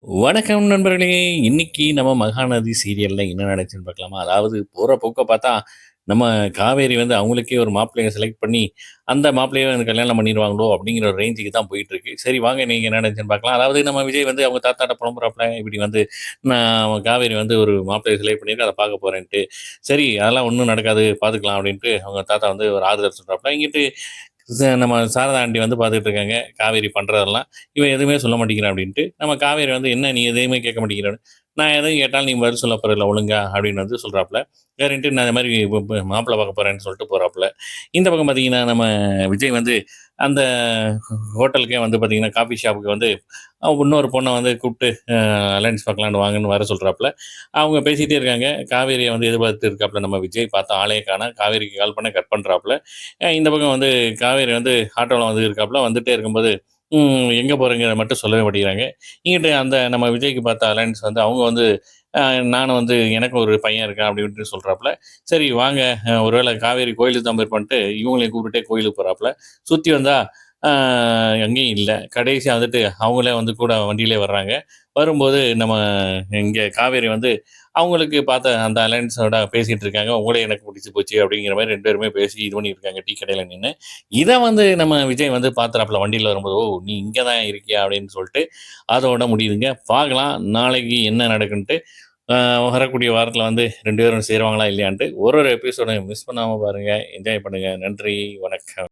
வணக்கம் நண்பர்களே! இன்னைக்கு நம்ம மகாநதி சீரியல்ல என்ன நடந்துச்சுன்னு பார்க்கலாமா? அதாவது போற போக்க பார்த்தா, நம்ம காவேரி வந்து அவங்களுக்கே ஒரு மாப்பிள்ளைய செலக்ட் பண்ணி, அந்த மாப்பிள்ளையவே வந்து கல்யாணம் பண்ணிருவாங்களோ! அப்படிங்கிற ஒரு ரேஞ்சுக்கு தான் போயிட்டுருக்கு. சரி வாங்க இன்னைக்கு என்ன நடந்துச்சுன்னு பார்க்கலாம். அதாவது நம்ம விஜய் வந்து அவங்க தாத்தாட்ட புலம்புறாப்ல, இப்படி வந்து நான் காவேரி வந்து ஒரு மாப்பிள்ளைய செலக்ட் பண்ணியிருக்கு, அத பார்க்க போறேன்ட்டு. சரி அதெல்லாம் ஒண்ணும் நடக்காது, பார்த்துக்கலாம் அப்படின்ட்டு அவங்க தாத்தா வந்து ஒரு ஆறுதல் சொல்றாப்ல. இங்கிட்டு நம்ம சாரதா ஆண்டி வந்து பார்த்துட்டு இருக்காங்க. காவேரி பண்றதெல்லாம். இவன் எதுவுமே சொல்ல மாட்டேங்கிறான் அப்படின்ட்டு. நம்ம காவேரி வந்து, "என்ன நீ எதையுமே கேட்க மாட்டேங்கிறன்னு." "நான் எதுவும் கேட்டாலும் நீ பதில் சொல்ல போறதில்ல ஒழுங்கா" அப்படின்னு வந்து சொல்றாப்புல. சரின்ட்டு நான் இந்த மாரி மாப்பிள்ளை பார்க்க போறேன்னு சொல்லிட்டு போறாப்புல. இந்த பக்கம் பார்த்தீங்கன்னா, நம்ம விஜய் வந்து அந்த ஹோட்டலுக்கே வந்து பார்த்தீங்கன்னா, காஃபி ஷாப்புக்கு வந்து இன்னொரு பொண்ண வந்து கூப்பிட்டு அலைன்ஸ் பார்க்கலான்னு வாங்கன்னு வர சொல்றாப்புல. அவங்க பேசிட்டே இருக்காங்க. காவேரிய வந்து எதிர்பார்த்துட்டு இருக்காப்புல நம்ம விஜய். பார்த்தா ஆளே காணோம். காவேரிக்கு கால் பண்ணா கட் பண்றாப்புல. இந்த பக்கம் வந்து காவேரி வந்து ஆட்டோல வந்து இருக்காப்புல. வந்துட்டே இருக்கும்போது, எங்க போறீங்கறத மட்டும் சொல்லவே மாட்டேங்கிறாங்க. இங்கிட்டு அந்த நம்ம விஜய்க்கு பார்த்த அலையன்ஸ் வந்து அவங்க வந்து அ நானும் வந்து எனக்கும் ஒரு பையன் இருக்கான் அப்படி இப்படின்னு சொல்றாப்புல. சரி வாங்க ஒருவேளை காவேரி கோயிலுக்கு தான் போயிருப்பான்ட்டு இவங்களையும் கூப்பிட்டுட்டே கோயிலுக்கு போறாப்புல. சுத்தி வந்தா அ எங்கேயும் இல்ல. கடைசியா வந்துட்டு அவங்களே வந்து கூட வண்டியிலே வர்றாங்க. வரும்போது நம்ம இங்க காவேரி வந்து அவங்களுக்கு பார்த்த அந்த அலையன்ஸோட பேசிட்டு இருக்காங்க. "உங்கள எனக்கு புடிச்சு போச்சு" அப்படிங்கிற மாரி 2 பேருமே பேசி இது பண்ணியிருக்காங்க டீ கடையில நின்னு. இத வந்து நம்ம விஜய் வந்து பார்க்குறாப்புல வண்டியில வரும்போது, "ஓ! நீ இங்க தான் இருக்கியா?" அப்படின்னு சொல்லிட்டு அதோட முடியுதுங்க. பார்க்கலாம் நாளைக்கு என்ன நடக்குன்ட்டு. அ வரக்கூடிய வாரத்தில வந்து 2 பேரும் சேருவாங்களா இல்லையான்ட்டு ஒரு ஒரு எபிசோடையும் மிஸ் பண்ணாம பாருங்க. என்ஜாய் பண்ணுங்க. நன்றி, வணக்கம்.